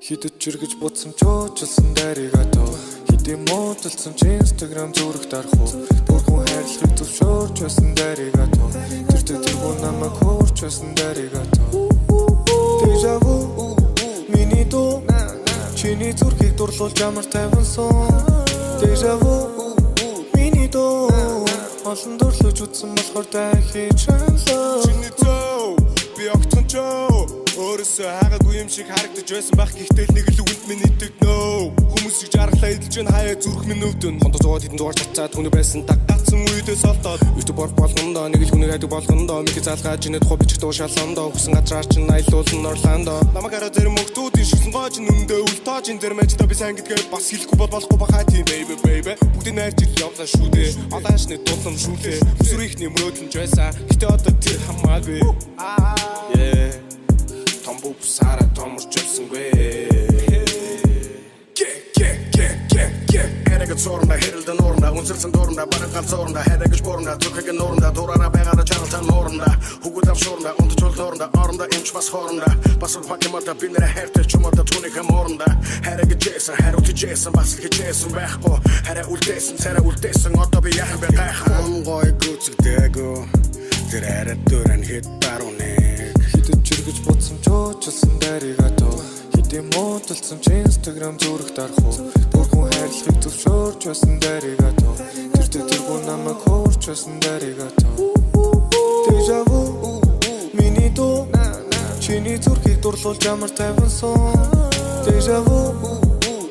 Хидэд чиргэж буцсан чуужилсан дайрыг атуу Хидэм муудалсан чи Instagram зүрх дарах уу Бүрхэн хайрлахыг зөвшөөрч байсан дайрыг атуу Тэр тэргүй намайг хөөрч байсан дайрыг атуу Déjà vu миний дуу Чиний зүрхийг дурлуулж амар тайван сон Déjà vu миний дуу Олон дурлуулж үтсэн болохоор дахиж ханлаа Чиний дуу би огтхон чөө Өөрөөсөө хаагаагүй юм шиг харагдаж байсан байх гэхдээ нэг л үгэнд минь итгэнэ Хүмүүсийг жаргалаа эдэлж байна хаяа зүрх минь өвдөн Хондоо зугаад хэдэн дугаар цацаад хүний байсан даггацсан үедээ солдоод YouTube болгондоо нэг л хүнийг хайдаг болгондоо Мики залгааж инээд хоо бичих дуу шалондоо Хүсэн газраар чинь аялуулсан Орландо Намайг хараа зарим мөхтүүдийн шүсэн гоож нүндээ үл тоож ин дээр мэж та би сайн гэдгээ бас хэлэхгүй болохгүй бахаа тийм baby Бүгдийн найрчил явлаа шүү дээ Алаашны дулам шүү дээ Хүсрийнхний мөрөөдлөж байсан гэтээ одоо тэр хамаагүй Yeah Tombu pusara tomur çözsüngue Herege zorunda herilden orunda Unsırtsın doğrunda barıngan zorunda Herege sporunda Türkiye'nin orunda Durana beğara çarıltan orunda Hukudam sorunda Ondu çöl torunda Arında emç bas horunda Basıl pakimata binlere hertes Çumada tunikam orunda Herege Jason Her uti Jason Basilki Jason Beko Here ultesin Tere ultesin Otta bir yahin be kayhan Goy gutsik dego Tere dören hit baronek Хидэд чиргэж буцсан чуужилсан дайрыг атуу Хидэм муудалсан чи Instagram зүрх дарах уу Бүрхэн хайрлахыг зөвшөөрч байсан дайрыг атуу Тэр тэргүй намайг хөөрч байсан дайрыг атуу Déjà vu миний дуу Чиний зүрхийг дурлуулж амар тайван сон Déjà vu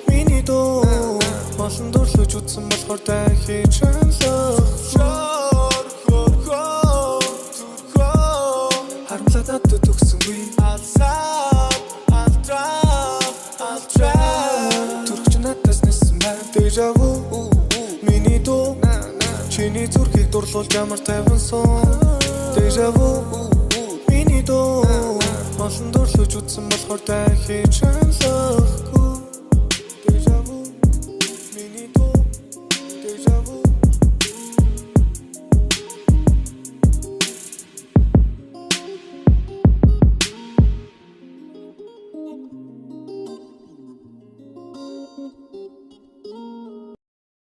миний дуу Олон дурлуулж үтсэн болохоор дахиж ханлаа Надад төгсөнгүй I'll try Түрхч надаас нэсэн байна Déjà vu миний дуу Чиний зүрхийг дурлуулж амар тайван сон Déjà vu миний дуу Олон дурлуулж үтсэн болохоор дахиж